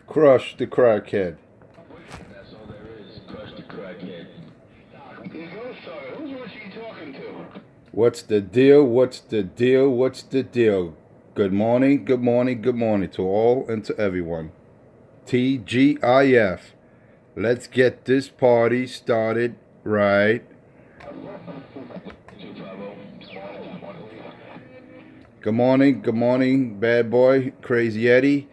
Crush the crackhead. That's all there is. Crush the crackhead. Who's Richie talking to? What's the deal? What's the deal? What's the deal? Good morning, good morning, good morning to all and to everyone. TGIF. Let's get this party started right. Good morning, bad boy, Crazy Eddie.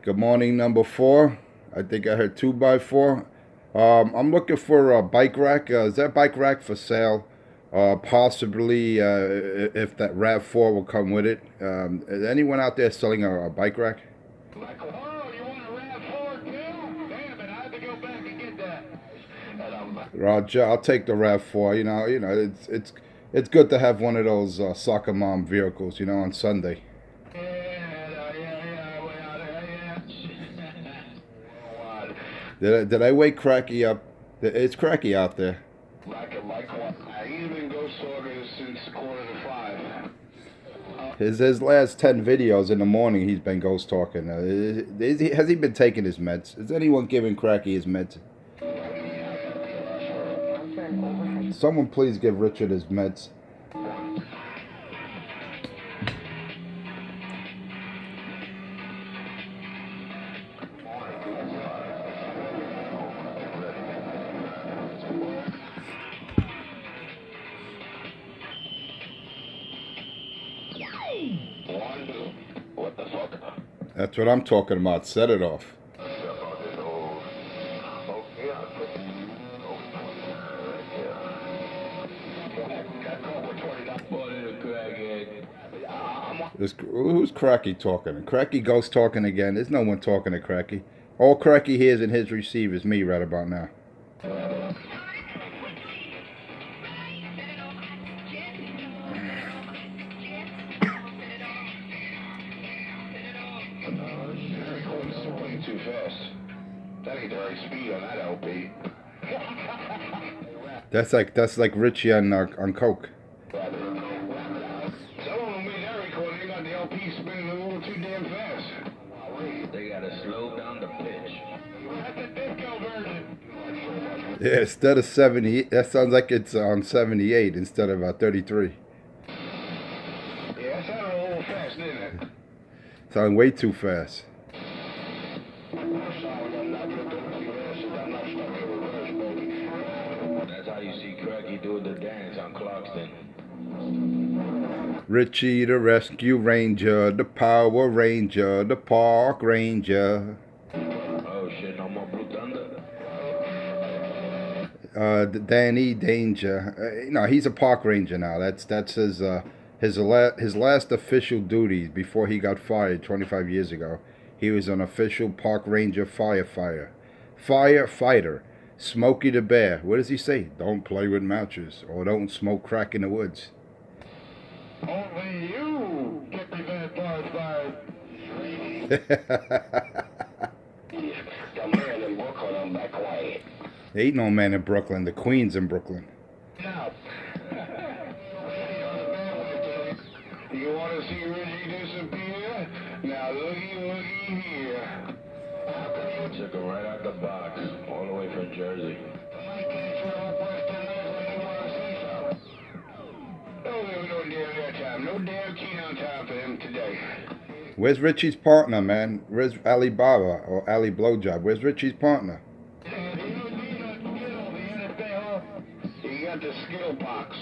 Good morning, number 4. I think I heard 2x4. I'm looking for a bike rack. Is that bike rack for sale? Possibly, if that RAV4 will come with it. Is anyone out there selling a bike rack? Oh, you want a RAV4 too? Damn it, I had to go back and get that. Roger, I'll take the RAV4. It's good to have one of those soccer mom vehicles. On Sunday. Did I wake Cracky up? It's Cracky out there. He's been ghost talking since 4:45. His last 10 videos in the morning, he's been ghost talking. Has he been taking his meds? Is anyone giving Cracky his meds? Someone please give Richard his meds. What the fuck? That's what I'm talking about. Set it off. Who's Cracky talking? Cracky ghost talking again. There's no one talking to Cracky. All Cracky hears in his receiver is me right about now. Too fast. That ain't the right speed on that LP. That's like Richie on coke. Some of them made that record. They got the LP spinning a little too damn fast. They gotta slow down the pitch. That's a disco version. Yeah, instead of 70, that sounds like it's on 78 instead of 33. Yeah, that sounded a little fast, didn't it? Sounding way too fast. That's how you see Cracky doing the dance on Clarkston. Richie the Rescue Ranger, the Power Ranger, the Park Ranger. Oh shit, no more Blue Thunder? Danny Danger. He's a park ranger now. That's his last official duties before he got fired 25 years ago. He was an official park ranger firefighter. Smokey the Bear. What does he say? Don't play with matches or don't smoke crack in the woods. Only you get prevented forest fires. The man in Brooklyn on back way. There ain't no man in Brooklyn. The Queen's in Brooklyn. No. You want to see Richie disappear? Now looky here. Took him right out the box, all the way from Jersey. Don't give no damn time. No damn keen on time for him today. Where's Richie's partner, man? Where's Alibaba or Ali Blowjob? Where's Richie's partner? He got the skill box.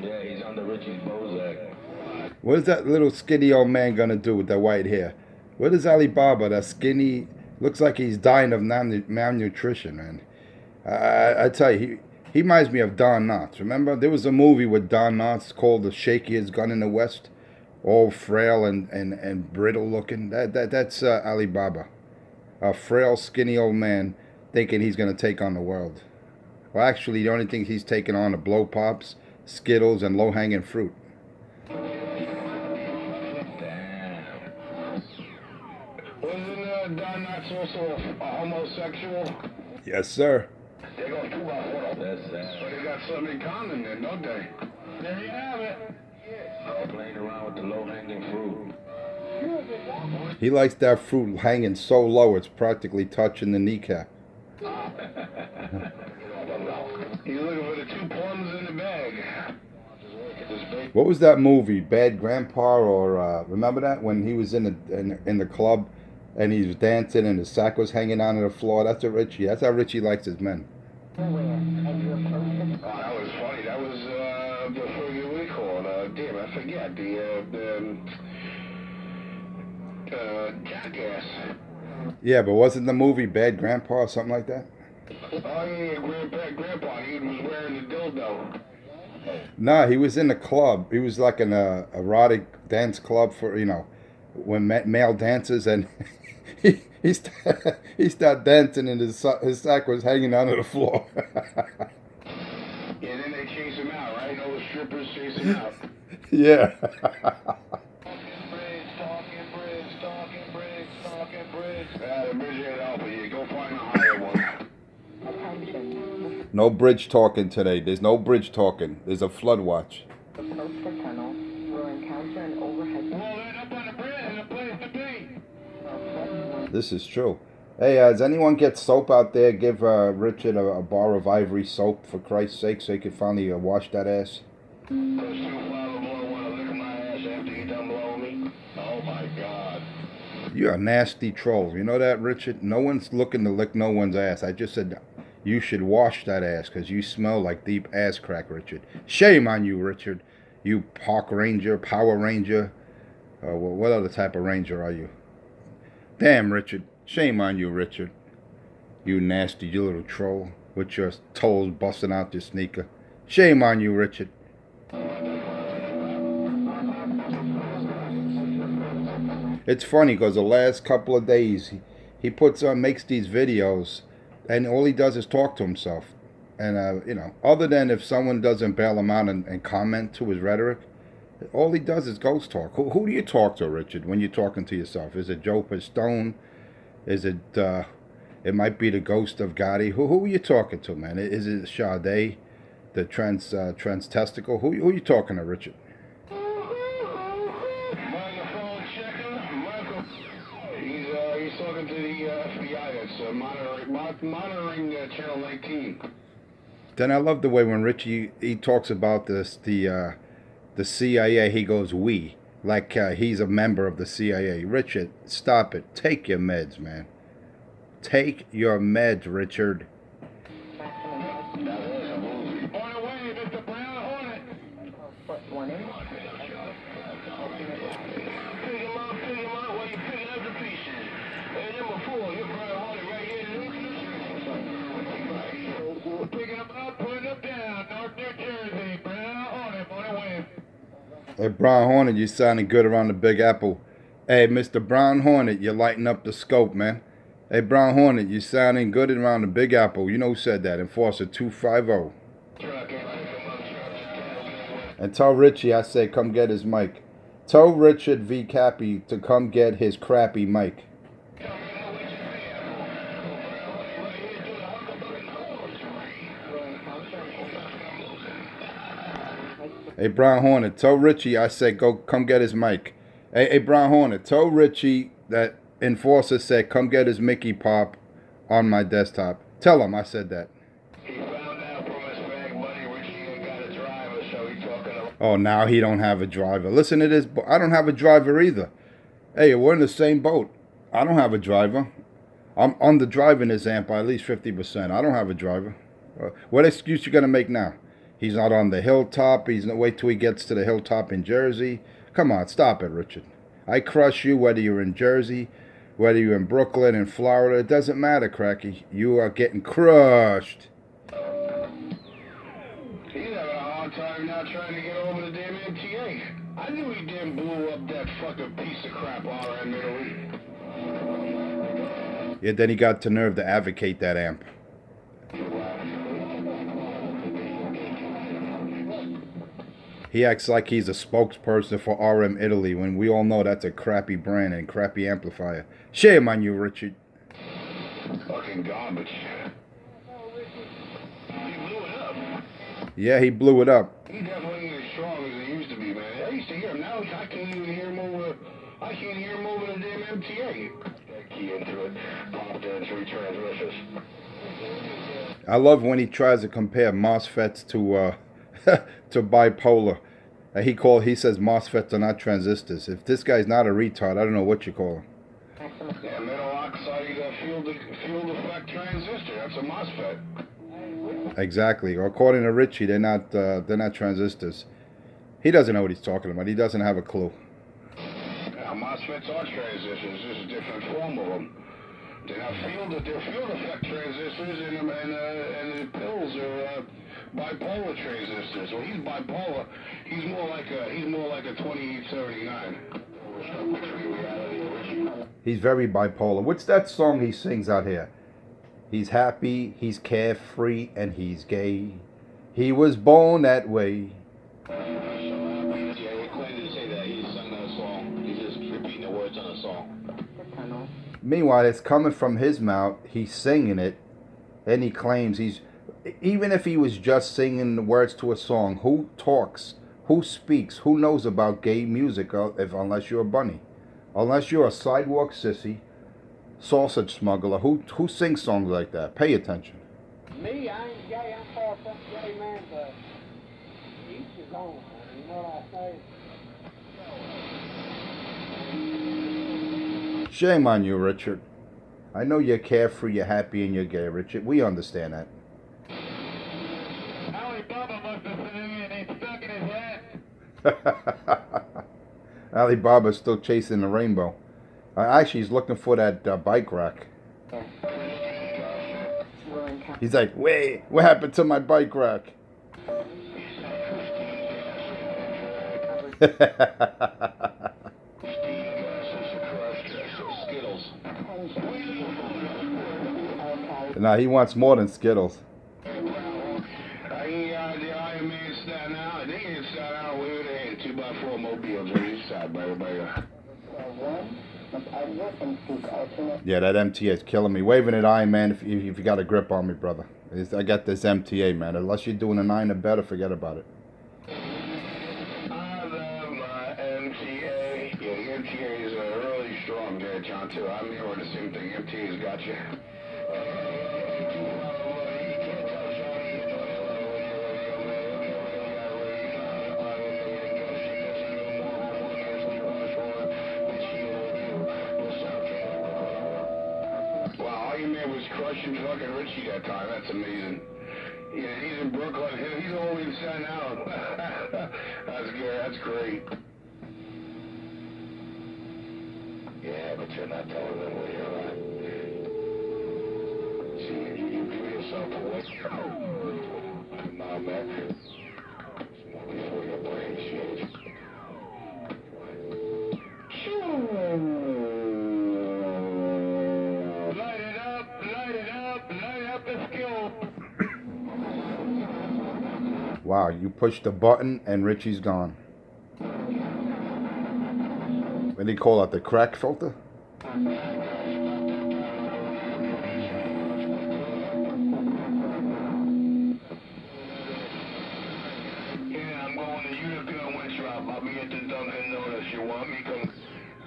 Yeah, he's on the Richie's Bozak. What is that little skinny old man gonna do with that white hair? What is Alibaba, that skinny, looks like he's dying of malnutrition, man. I tell you, he reminds me of Don Knotts. Remember, there was a movie with Don Knotts called The Shakiest Gun in the West, all frail and brittle looking. That's Alibaba, a frail, skinny old man thinking he's gonna take on the world. Well, actually, the only thing he's taking on are blow pops, Skittles, and low-hanging fruit. Wasn't Don Knotts also a homosexual? Yes, sir. They go 2x4. That's sad. So they got something in common then, don't they? There you have it. Playing around with the low-hanging fruit. He likes that fruit hanging so low it's practically touching the kneecap. He's looking for the 2 plums in the bag. What was that movie, Bad Grandpa, or remember that when he was in the club and he was dancing and his sack was hanging onto the floor? That's what Richie. That's how Richie likes his men. Oh, that was funny. That was the what do you call it? Damn, I forget the Jackass. Yeah, but wasn't the movie Bad Grandpa or something like that? Oh yeah, Grandpa. He was wearing the dildo. Nah, he was in the club. He was like in a erotic dance club for when male dancers, and he started dancing and his sack was hanging onto the floor. Yeah, then they chase him out, right? All the strippers chase him out. Yeah. The bridge ain't out for you. Go find a higher one. No bridge talking today. There's no bridge talking. There's a flood watch. Well, then up on the bridge is a place to be. This is true. Hey, does anyone get soap out there? Give Richard a bar of Ivory soap, for Christ's sake, so he can finally wash that ass. Those 2 flower boy want to lick my ass after you done blowing me? Oh my God. You're a nasty troll. You know that, Richard? No one's looking to lick no one's ass. I just said you should wash that ass because you smell like deep ass crack, Richard. Shame on you, Richard. You park ranger, power ranger. What other type of ranger are you? Damn, Richard. Shame on you, Richard. You nasty little troll with your toes busting out your sneaker. Shame on you, Richard. It's funny because the last couple of days he makes these videos, and all he does is talk to himself. And other than if someone doesn't bail him out and comment to his rhetoric, all he does is ghost talk. Who do you talk to, Richard, when you're talking to yourself? Is it Joe Pistone? Is it it might be the ghost of Gotti? Who are you talking to, man? Is it Sade, the trans testicle? Who are you talking to, Richard? He's talking to the FBI that's monitoring Channel 19. Then I love the way when Richie he talks about the CIA, he goes we, like he's a member of the CIA. Richard, stop it. Take your meds, man. Take your meds, Richard. On the way, Mr. Brown Hornet. Pick him up while you pick up the pieces. Hey, number 4, you're Brown Hornet right here in Luke. Picking him up, putting him down. North New Jersey, Brown Hornet on the way. Hey, Brown Hornet, you sounding good around the Big Apple. Hey, Mr. Brown Hornet, you're lighting up the scope, man. Hey, Brown Hornet, you sounding good around the Big Apple. You know who said that? Enforcer 250. And tell Richie I say come get his mic. Tell Richard V. Cappy to come get his crappy mic. Hey, Brown Hornet, tell Richie I said come get his mic. Hey, Brown Hornet, tell Richie that Enforcer said come get his Mickey Pop on my desktop. Tell him I said that. He found out from his bag money Richie ain't got a driver, so he talking about. Oh, now he don't have a driver. Listen to this. I don't have a driver either. Hey, we're in the same boat. I don't have a driver. I'm on the driving this amp by at least 50%. I don't have a driver. What excuse you gonna make now? He's not on the hilltop. He's gonna wait till he gets to the hilltop in Jersey. Come on, stop it, Richard. I crush you whether you're in Jersey, whether you're in Brooklyn, in Florida. It doesn't matter, Cracky. You are getting crushed. He's having a hard time now trying to get over the damn MTA. I knew he didn't blow up that fucking piece of crap RM Middle East. Yeah, then he got the nerve to advocate that amp. He acts like he's a spokesperson for RM Italy when we all know that's a crappy brand and crappy amplifier. Shame on you, Richard. Fucking garbage. He blew it up. Yeah, he blew it up. He definitely ain't as strong as he used to be, man. I used to hear him. Now I can't even hear him over I can't hear him over the damn MTA. Key into it. Popped in 3 transmissions. I love when he tries to compare MOSFETs to to bipolar. He says MOSFETs are not transistors. If this guy's not a retard, I don't know what you call him. Yeah, metal oxide field effect transistor. That's a MOSFET. Exactly. According to Richie, they're not transistors. He doesn't know what he's talking about. He doesn't have a clue. Yeah, MOSFETs are transistors. There's a different form of them. They're field effect transistors, and the pills are bipolar transistors. Well, he's bipolar. He's more like a 2879. He's very bipolar. What's that song he sings out here? He's happy, he's carefree, and he's gay. He was born that way. Yeah, he claimed to say that. He sung that song. He's just repeating the words on the song. Meanwhile, it's coming from his mouth. He's singing it, and he claims he's... Even if he was just singing the words to a song, who talks, who speaks, who knows about gay music unless you're a bunny? Unless you're a sidewalk sissy, sausage smuggler, who sings songs like that? Pay attention. Me, I ain't gay. I'm far from gay, man, but each his own. You know what I say? Shame on you, Richard. I know you're carefree, you're happy, and you're gay, Richard. We understand that. Ali Baba must have been in and he's stuck in his head. Ali Baba's still chasing the rainbow. Actually, he's looking for that bike rack. He's like, wait, what happened to my bike rack? Nah, he wants more than Skittles. The Iron Man Staten Island. They ain't Staten Island. We would have had 2x4 mobiles on each side, baby. Yeah, that MTA is killing me. Waving at Iron Man if you got a grip on me, brother. I got this MTA, man. Unless you're doing a 9 or better, forget about it. I love my MTA. Yeah, the MTA is really strong there, John, too. I'm here with the same thing. MTA's got you. Crushing fucking Richie that time. That's amazing. Yeah, he's in Brooklyn. He's only in Staten Island. That's good. That's great. Yeah, but you're not telling them where you're at. See, you give yourself away. Come on, man. Before your brain shakes. Wow, you push the button and Richie's gone. What do you call it? The crack filter? Yeah, I'm going to Utica West Drop. I'll be at the Dunkin' Donuts. You want me? Come.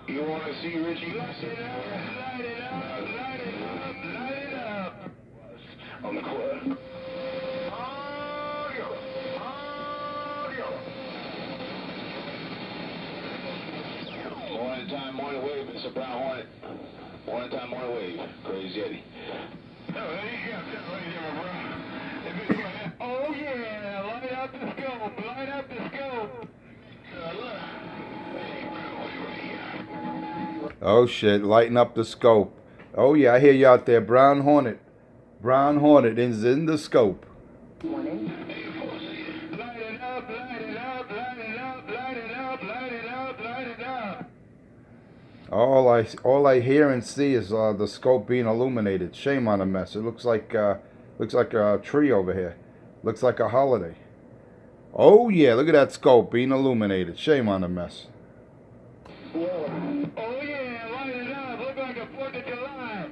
You want to see Richie? Light it up, light it up, light it up, light it up. On the clip. Morning time, morning wave, it's a brown hornet. Morning time, morning wave, crazy Eddie. Oh, there you go, right here, bro. Oh yeah, light up the scope, light up the scope. Oh shit, lighten up the scope. Oh yeah, I hear you out there. Brown Hornet. Brown Hornet is in the scope. Morning. Light it up, light it up, light it up, light it up, light it up, light it up. All I hear and see is the scope being illuminated. Shame on the mess. It looks like a tree over here. Looks like a holiday. Oh yeah, look at that scope being illuminated. Shame on the mess. Oh yeah, light it up. Look like a 4th of July.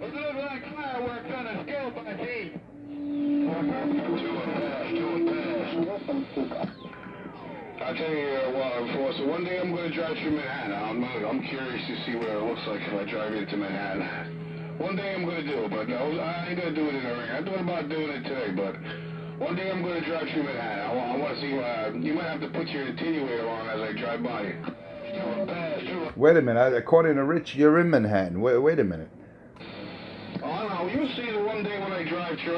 It looks like fireworks on a scope, I see. I I'll tell you so one day I'm going to drive through Manhattan. I'm curious to see what it looks like if I drive into Manhattan. One day I'm going to do it, but I ain't going to do it in a ring. I'm doing about doing it today, but one day I'm going to drive through Manhattan. I want to see, you might have to put your attenuator on as I drive by. Wait a minute. According to Rich, you're in Manhattan. Wait a minute. Oh, no, you'll see it one day when I drive through.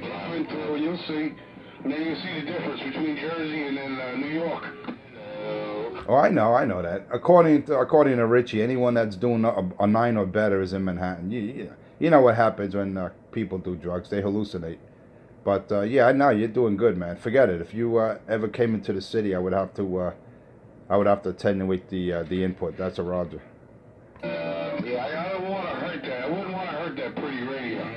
Driving through, you'll see. And then you'll see the difference between Jersey and then New York. Oh, I know that. According to Richie, anyone that's doing a 9 or better is in Manhattan. You know what happens when people do drugs? They hallucinate. But yeah, I know you're doing good, man. Forget it. If you ever came into the city, I would have to attenuate the input. That's a Roger. Yeah, I don't want to hurt that. I wouldn't want to hurt that pretty radio.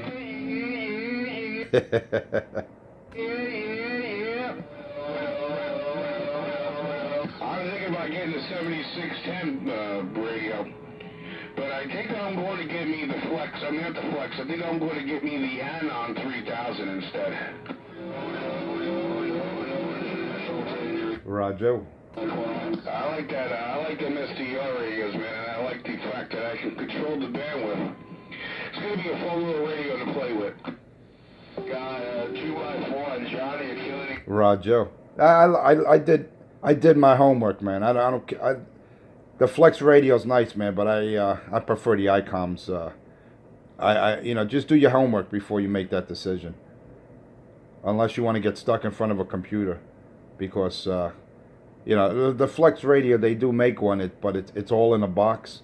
I was thinking about getting the 7610 radio, but I think I'm going to get me the Flex. I mean, not the Flex. I think I'm going to get me the Anon 3000 instead. Roger. I like that. I like them SDR radios, man, and I like the fact that I can control the bandwidth. It's going to be a fun little radio to play with. Got 2x4 and Johnny, you're killing it. Roger. I did my homework, man. I don't. The Flex radio's nice, man, but I prefer the ICOMs. Just do your homework before you make that decision. Unless you want to get stuck in front of a computer, because the Flex radio, they do make one, but it's all in a box.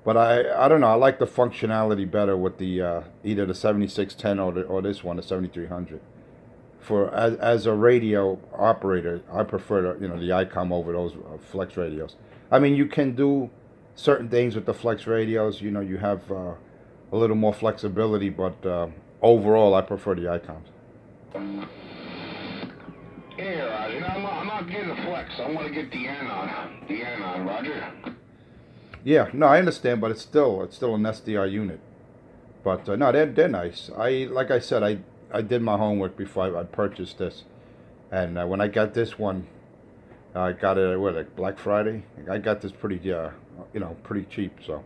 But I don't know. I like the functionality better with the either the 7610 or this one, the 7300. As a radio operator, I prefer the ICOM over those Flex radios. I mean, you can do certain things with the Flex radios. You have a little more flexibility, but overall, I prefer the ICOMs. Yeah, Roger. I'm not getting the Flex. I want to get the Anon. The Anon, Roger. Yeah, no, I understand, but it's still an SDR unit. But no, they're nice. Like I said, I did my homework before I purchased this, and when I got this one, I got it Black Friday. I got this pretty pretty cheap. So,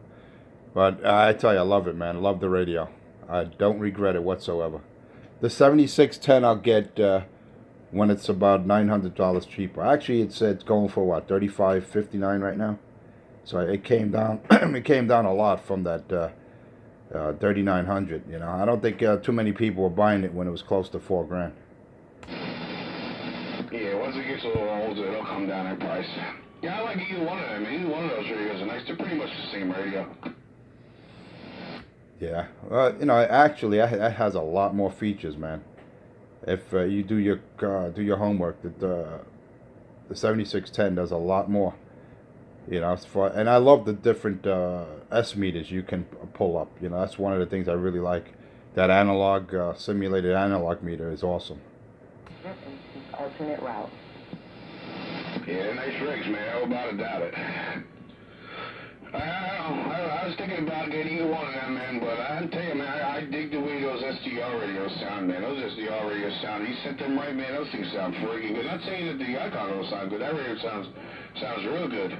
but I tell you, I love it, man. I love the radio. I don't regret it whatsoever. The 7610 I'll get when it's about $900 cheaper. Actually, it's going for what, $35.59 right now. So it came down. It came down a lot from that 3,900. I don't think too many people were buying it when it was close to $4,000. Yeah, once it gets a little older, it'll come down in price. Yeah, I like either one of them. Either one of those radios are nice. They're pretty much the same radio. Yeah, actually, it has a lot more features, man. If you do your homework, the 7610 does a lot more. And I love the different S meters you can pull up. That's one of the things I really like. That analog simulated analog meter is awesome. Alternate route. Yeah, they're nice rigs, man. How about a doubt it? I was thinking about getting either one of them, man, but I tell you, man, I dig the way those SDR radios sound, man. Those SDR radios sound. You set them right, man. Those things sound freaking good. Not saying that the Icon don't sound good. That radio sounds real good.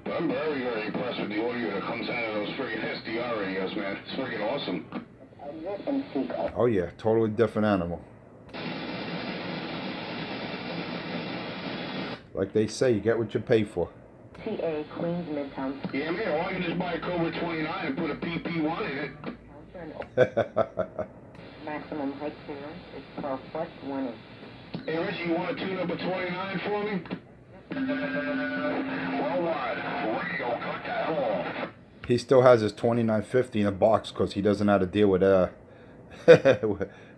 But I'm very, very impressed with the audio that comes out of those friggin' SDR radios, man. It's friggin' awesome. Oh yeah, totally different animal. Like they say, you get what you pay for. TA, Queens, Midtown. Yeah, man, or you can just buy a Cobra 29 and put a PP1 in it. Maximum height clearance is 12 foot 1 inch. Hey, Richie, you want to tune up a 29 for me? Worldwide, radio, cut that off. He still has his 2950 in a box because he doesn't know how to deal with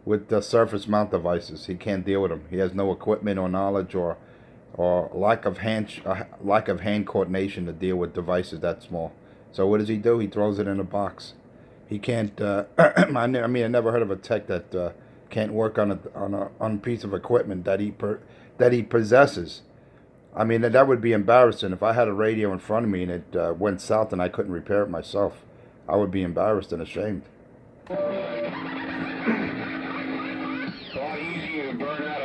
with the surface mount devices. He can't deal with them. He has no equipment or knowledge or lack of hand coordination to deal with devices that small. So what does he do? He throws it in a box. He can't. I never heard of a tech that can't work on a piece of equipment that he possesses. I mean, that would be embarrassing. If I had a radio in front of me and it went south and I couldn't repair it myself, I would be embarrassed and ashamed. It's a lot easier to burn out a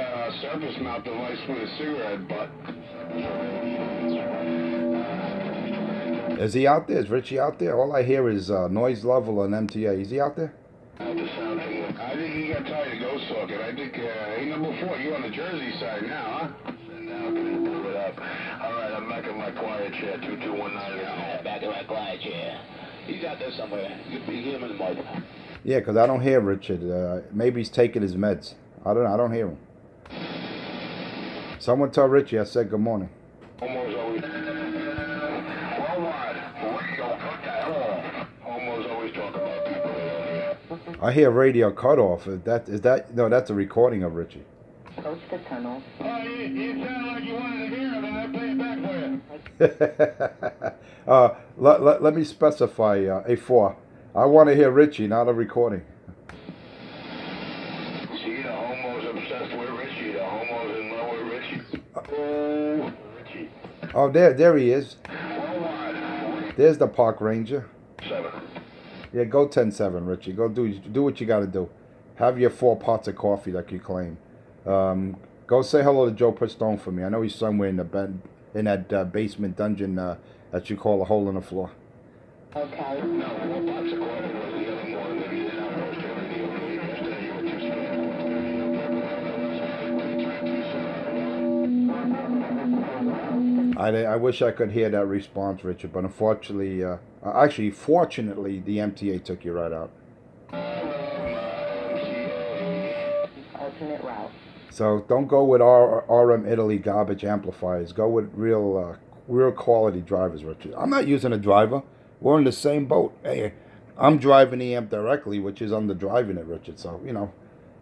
surface mount device with a cigarette butt. Is he out there? Is Richie out there? All I hear is noise level on MTA. Is he out there? I think he got tired of ghost talking. I think, hey, number 4, you on the Jersey side now, huh? Now I'm going to pull it up. All right, I'm back in my quiet chair, 2219. Yeah, back in my quiet chair. He's out there somewhere. You can hear him in the mud. Yeah, because I don't hear Richard. Maybe he's taking his meds. I don't hear him. Someone tell Richie I said good morning. Almost always. Worldwide. Radio cut that off. Almost always talk about people around here. I hear radio cutoff. Is that? No, that's a recording of Richie. Approach the tunnel. Oh, you sound like you wanted to hear it, and I play it back for you. Let me specify A4. I want to hear Richie, not a recording. See, the homo's obsessed with Richie. The homo's in love with Richie. Oh, Richie. Oh, there he is. Worldwide. There's the park ranger. 7. Yeah, go 10-7, Richie. Go do what you got to do. Have your 4 pots of coffee like you claim. Go say hello to Joe Pistone for me. I know he's somewhere in the bed, in that basement dungeon that you call a hole in the floor. Okay. No, 4 pots of coffee was the other morning that he did not roast everything over here. Yesterday you were too scared. I wish I could hear that response, Richard, but unfortunately, fortunately, the MTA took you right out. Alternate route. So don't go with RM Italy garbage amplifiers. Go with real quality drivers, Richard. I'm not using a driver. We're in the same boat. Hey, I'm driving the amp directly, which is under driving it, Richard. So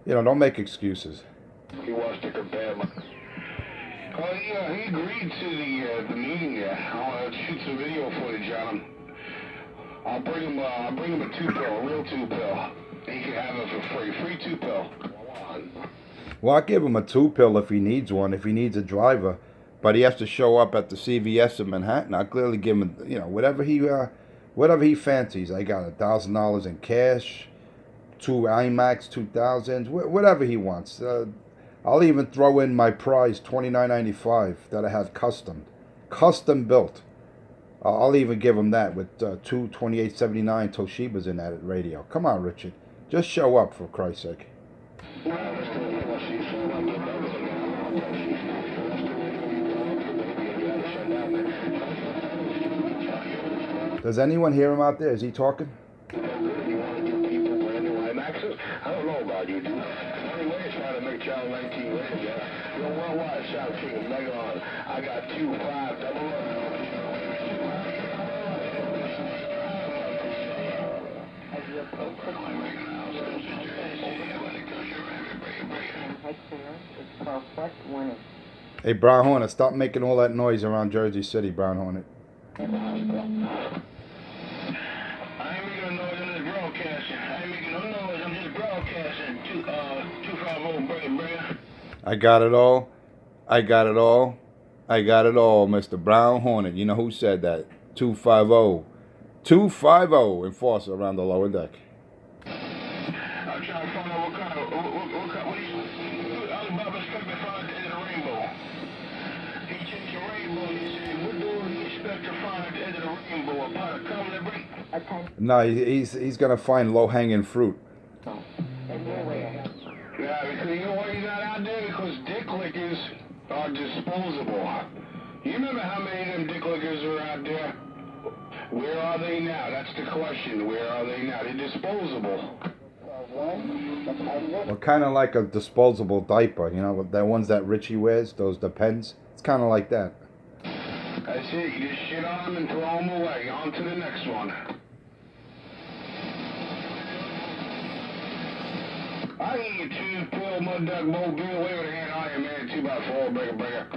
don't make excuses. He wants to compare my... Oh, yeah, he agreed to the meeting there. I'll shoot some video footage on him. I'll bring him a 2-pill, a real 2-pill. He can have it for free. Free 2-pill. Well, I'll give him a 2-pill if he needs one, if he needs a driver. But he has to show up at the CVS in Manhattan. I'll clearly give him, whatever he fancies. I got $1,000 in cash, 2 IMAX 2000s, whatever he wants. I'll even throw in my prize, $29.95, that I have custom built. I'll even give him that with 2 2879 Toshibas in that radio. Come on, Richard. Just show up, for Christ's sake. Does anyone hear him out there? Is he talking? You want to give people brand new IMAXs? I don't know about you, dude. Anyway, it's trying to make Channel 19 ready, yeah. You're worldwide, South King, Mega on. I got 2500. As you approach the tunnel, head center is Northwest 1. Hey, Brown Hornet, stop making all that noise around Jersey City, Brown Hornet. I ain't making no noise, I'm just broadcasting. I ain't making no noise, I'm just broadcasting. 250 Brea. I got it all. I got it all. I got it all, Mr. Brown Hornet. You know who said that? 250. 250 enforcer around the lower deck. I'm trying to find out what Alibaba's expect to find at the end of the rainbow. He checked the rainbow and he said, what do you expect to find at the end of the rainbow? A pot of coming break? No, he's gonna find low-hanging fruit. Yeah, because you know why he's not out there? Because dick lickers are disposable. You remember how many of them dick lickers are out there? Where are they now? That's the question. Where are they now? They're disposable. Well, kind of like a disposable diaper, the ones that Richie wears, those Depends. It's kind of like that. That's it. You just shit on them and throw them away. On to the next one. I eat a 2-pill mud duck mobile away with a hand on you, man. 2x4 breaker.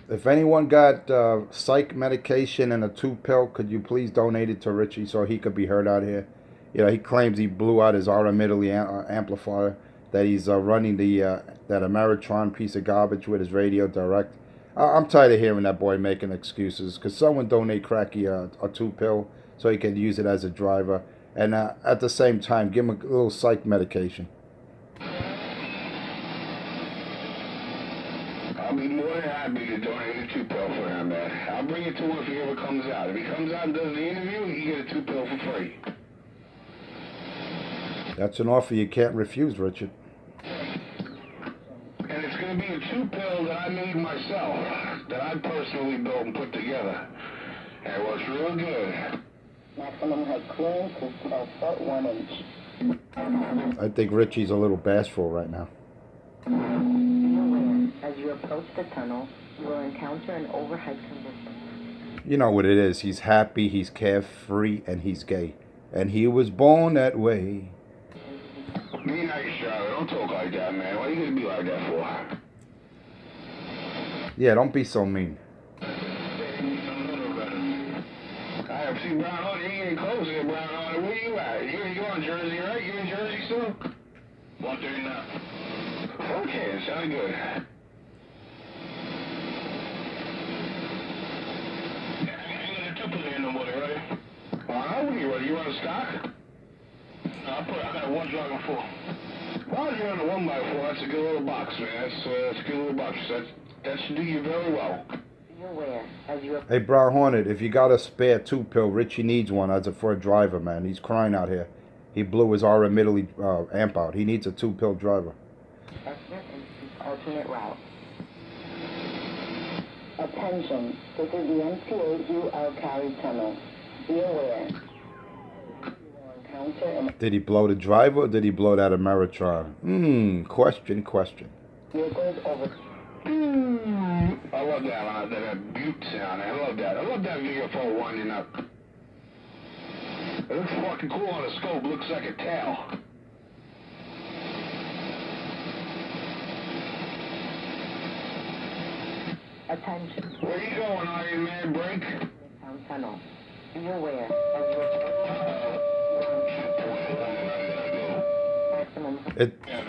If anyone got psych medication and a 2-pill, could you please donate it to Richie so he could be heard out here? He claims he blew out his RM Italy amplifier, that he's running that Ameritron piece of garbage with his radio direct. I'm tired of hearing that boy making excuses. Could someone donate Cracky a 2-pill so he can use it as a driver? And at the same time, give him a little psych medication. I'll be more than happy to donate a 2-pill for him, man. I'll bring it to him if he ever comes out. If he comes out and does the interview, he get a 2-pill for free. That's an offer you can't refuse, Richard. And it's going to be a 2-pill that I made myself, that I personally built and put together. And it works real good. Maximum height clearance is 12 foot 1 inch. I think Richie's a little bashful right now. Be aware, as you approach the tunnel, you will encounter an overhead condition. You know what it is. He's happy, he's carefree, and he's gay. And he was born that way. Be nice, Charlie. Don't talk like that, man. What are you going to be like that for? Yeah, don't be so mean. I have seen Brown Honey. You ain't close here, Brown Honey. Where you at? You on Jersey, right? You in Jersey still? 139. Okay, sound good. Ain't got a 2-pill in no more, right? Well, when you ready? You run stock? No, I got a 1 Dragon 4. Well, you're on a 1x4. That's a good little box, man. That's a good little box. That should do you very well. Be aware, as you approach. Hey, Brown Hornet, if you got a spare 2-pill, Richie needs one for a driver, man. He's crying out here. He blew his RM Italy amp out. He needs a 2-pill driver. Alternate route. Attention, this is the MCAU Cali Tunnel. Be aware. You will encounter an Did he blow the driver or did he blow that Ameritron? Question. vehicles over. I love that butte sound. I love that. I love that VFO winding up. It looks fucking cool on a scope. Looks like a tail. Attention. Where you going, Iron Man? Break? Midtown Tunnel. Be aware, as you maximum. It Yeah,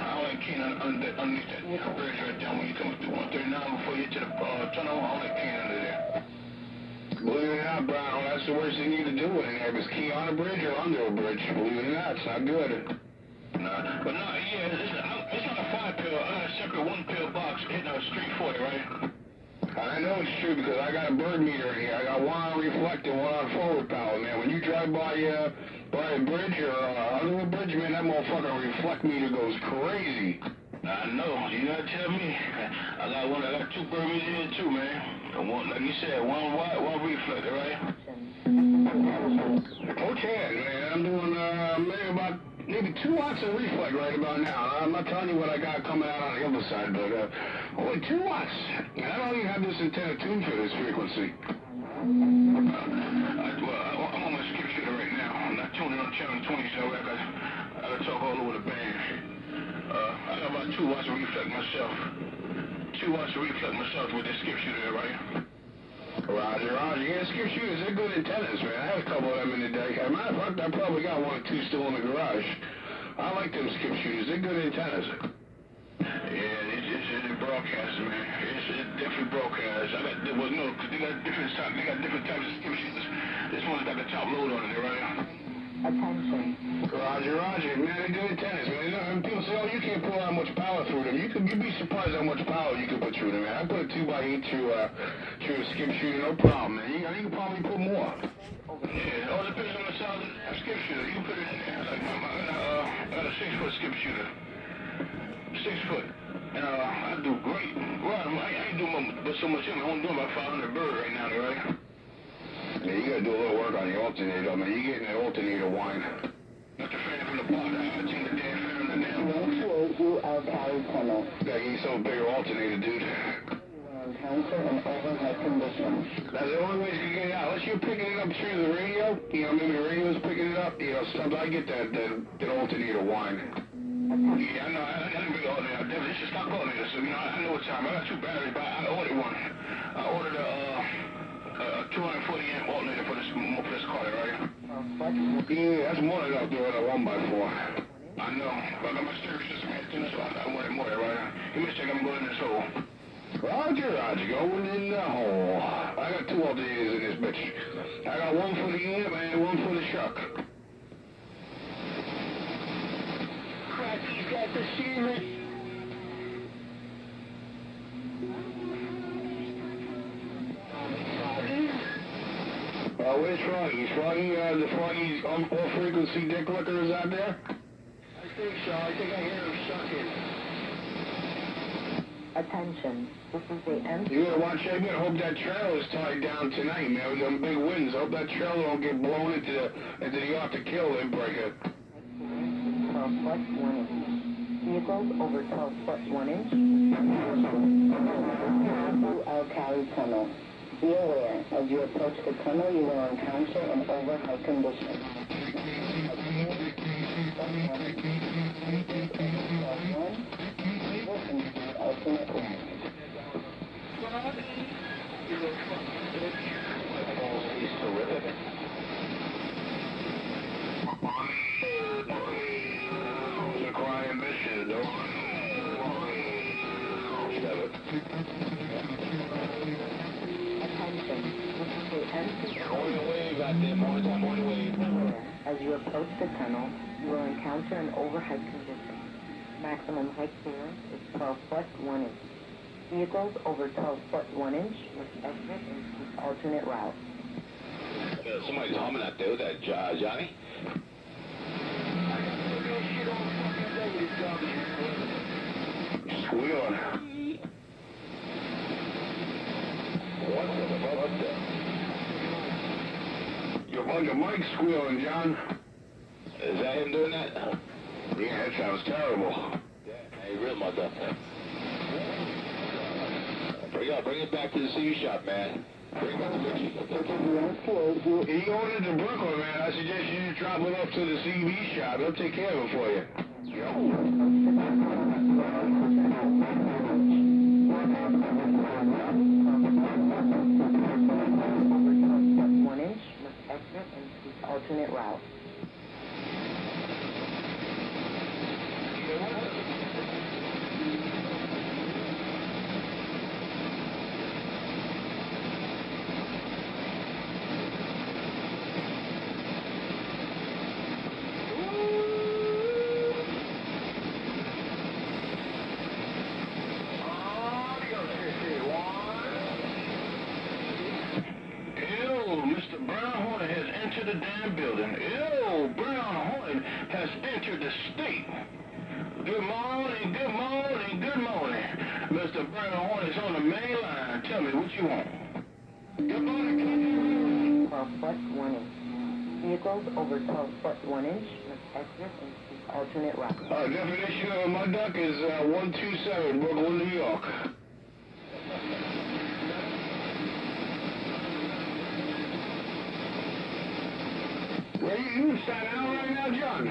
I only keen underneath that bridge right there. When you come up to 139 before you get to the tunnel, I only keen under there. Believe it or not, Brown, that's the worst thing you can do in there. Is key on a bridge or under a bridge. Believe it or not, it's not good. Nah, but no, yeah, it's not a 5-pill. I got a separate 1-pill box hitting a street 40, right? I know it's true because I got a bird meter in here. I got one on reflect and one on forward power, man. When you drive by a bridge or under a bridge, man, that motherfucking reflect meter goes crazy. I know. You gotta tell me. I got 2 bird meters here too, man. And one, like you said, one white, one reflector, right? Okay, man. I'm doing maybe 2 watts of reflect right about now. I'm not telling you what I got coming out on the other side, but only 2 watts. And I don't even have this antenna tuned for this frequency. I'm on my skip shooter right now. I'm not tuning on channel 20, so I gotta talk all over the band. I got about 2 watts of reflect myself. 2 watts of reflect myself with this skip shooter, right? Roger. Yeah, skip shooters, they're good antennas, man. I had a couple of them in the day. As a matter of fact, I probably got 1 or 2 still in the garage. I like them skip shooters. They're good antennas. Yeah, it's broadcast, man. It's definitely broadcast. Cause they got different types of skip shooters. This one's got the top load on it, right? Attention. Roger, man. They're good antennas, man. People say, oh, you can't pull that much power through them. You'd be surprised how much power you can put through them, man. I put a 2x8 through a skip shooter, no problem, man. You can probably put more. Yeah, it all depends on the size of the skip shooter. You can put it in there. Like I got a 6-foot skip shooter. 6 foot. And I do great. Well, I ain't doing so much. I'm only doing about 500 bird right now, right? Yeah, you gotta do a little work on the alternator, man. You getting that alternator whine. Not the fan from the bottom. I think the damn fan from the damn wall. MCAU Cali Tunnel. Gotta get some bigger alternator, dude. You will encounter an overhead condition. That's the only way you can get it out. Unless you're picking it up through the radio, maybe the radio's picking it up, sometimes I get that alternator whine. Yeah, I know. I didn't bring the alternator. It's just stock alternator, so, I know what time. I got 2 batteries, but I ordered one. I ordered a 240 amp alternator for this car, right? Yeah, that's more than enough doing a 1x4. I know. But I got my stereo system here, too, so I wanted more, right? Give me a second, I'm going in this hole. Roger, going in the hole. I got 2 alternators in this bitch. I got 1 for the amp and 1 for the shuck. Cracky's got the secret. Where's Froggy? Froggy, the Froggy's all frequency dick licker is out there? I think so. I think I hear him sucking. Attention, this is the MTA. You gotta watch out. You gotta hope that trailer is tied down tonight, man. With them big winds. Hope that trailer don't get blown into the off to kill and break it. 12 foot 1 inch. Vehicles over 12 foot 1 inch. UL Cali Tunnel. Be aware, as you approach the tunnel, you will encounter an overhigh condition. Alternate route. He's terrific. Who's a crying bitch, though? Attention, this is the MTA. Morning wave out there, morning wave. As you approach the tunnel, you will encounter an overheight condition. Maximum height clearance is 12 foot 1 inch. Vehicles over 12 foot 1 inch must exit into alternate route. Somebody's humming out there with that, Johnny. Squealing. What's up there? Your bunch of Mike squealing, John. Is that him doing that? Yeah, that sounds terrible. Hey, real mother. Bring it back to the C shop, man. Bring it back to Richie. You going into Brooklyn, man? I suggest you just drop it off to the CV shop. They'll take care of it for you. Over 1 inch must exit into alternate route. Mr. Brown Hornet has entered the damn building. Ew, Brown Hornet has entered the state. Good morning, good morning, good morning. Mr. Brown Hornet's on the main line. Tell me what you want. Good morning, 12 foot 1 inch. Vehicles over 12 foot 1 inch must exit into alternate route. Definition of a mud duck is 127 Brooklyn, New York. Where you in Staten Island right now, John?